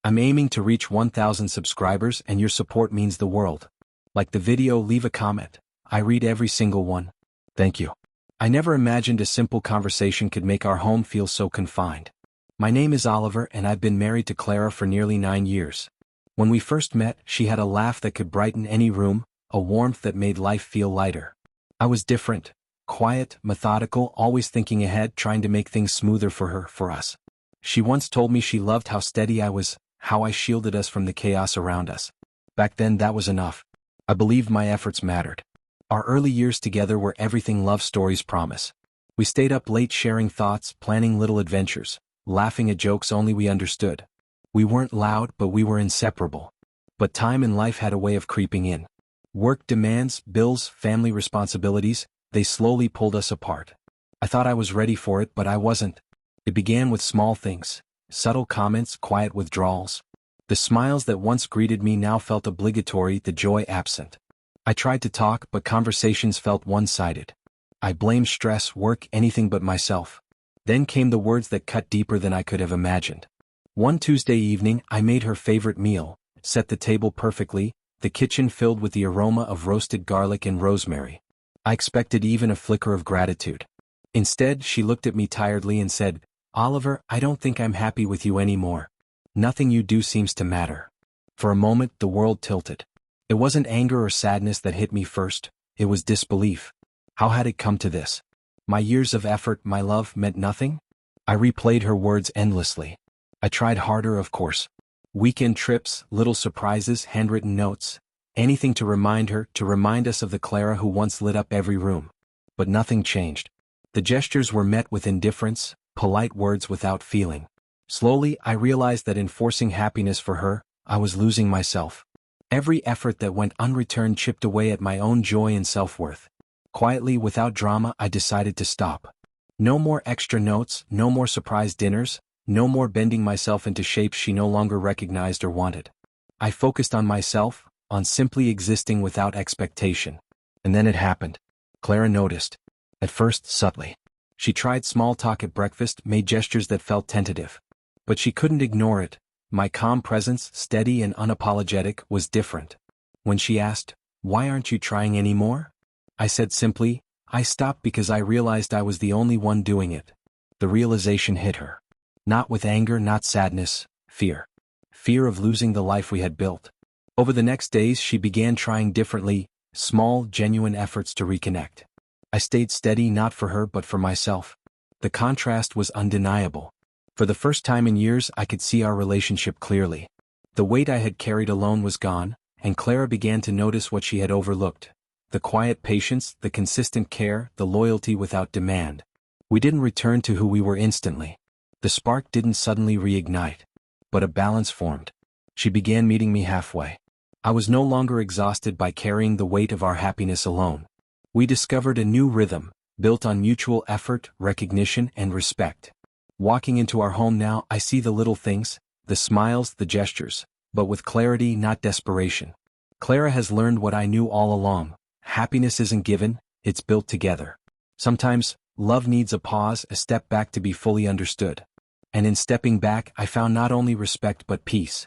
I'm aiming to reach 1,000 subscribers and your support means the world. Like the video, leave a comment. I read every single one. Thank you. I never imagined a simple conversation could make our home feel so confined. My name is Oliver and I've been married to Clara for nearly 9 years. When we first met, she had a laugh that could brighten any room, a warmth that made life feel lighter. I was different, quiet, methodical, always thinking ahead, trying to make things smoother for her, for us. She once told me she loved how steady I was, how I shielded us from the chaos around us. Back then that was enough. I believed my efforts mattered. Our early years together were everything love stories promise. We stayed up late sharing thoughts, planning little adventures, laughing at jokes only we understood. We weren't loud, but we were inseparable. But time and life had a way of creeping in. Work demands, bills, family responsibilities, they slowly pulled us apart. I thought I was ready for it, but I wasn't. It began with small things, subtle comments, quiet withdrawals. The smiles that once greeted me now felt obligatory, the joy absent. I tried to talk, but conversations felt one-sided. I blamed stress, work, anything but myself. Then came the words that cut deeper than I could have imagined. One Tuesday evening, I made her favorite meal, set the table perfectly, the kitchen filled with the aroma of roasted garlic and rosemary. I expected even a flicker of gratitude. Instead, she looked at me tiredly and said, "Oliver, I don't think I'm happy with you anymore. Nothing you do seems to matter." For a moment, the world tilted. It wasn't anger or sadness that hit me first, it was disbelief. How had it come to this? My years of effort, my love, meant nothing? I replayed her words endlessly. I tried harder, of course. Weekend trips, little surprises, handwritten notes. Anything to remind her, to remind us of the Clara who once lit up every room. But nothing changed. The gestures were met with indifference, polite words without feeling. Slowly, I realized that in forcing happiness for her, I was losing myself. Every effort that went unreturned chipped away at my own joy and self-worth. Quietly, without drama, I decided to stop. No more extra notes, no more surprise dinners, no more bending myself into shapes she no longer recognized or wanted. I focused on myself, on simply existing without expectation. And then it happened. Clara noticed. At first, subtly. She tried small talk at breakfast, made gestures that felt tentative. But she couldn't ignore it. My calm presence, steady and unapologetic, was different. When she asked, "Why aren't you trying anymore?" I said simply, "I stopped because I realized I was the only one doing it." The realization hit her. Not with anger, not sadness, fear. Fear of losing the life we had built. Over the next days she began trying differently, small, genuine efforts to reconnect. I stayed steady not for her but for myself. The contrast was undeniable. For the first time in years I could see our relationship clearly. The weight I had carried alone was gone, and Clara began to notice what she had overlooked. The quiet patience, the consistent care, the loyalty without demand. We didn't return to who we were instantly. The spark didn't suddenly reignite. But a balance formed. She began meeting me halfway. I was no longer exhausted by carrying the weight of our happiness alone. We discovered a new rhythm, built on mutual effort, recognition, and respect. Walking into our home now, I see the little things, the smiles, the gestures, but with clarity, not desperation. Clara has learned what I knew all along. Happiness isn't given, it's built together. Sometimes, love needs a pause, a step back to be fully understood. And in stepping back, I found not only respect but peace.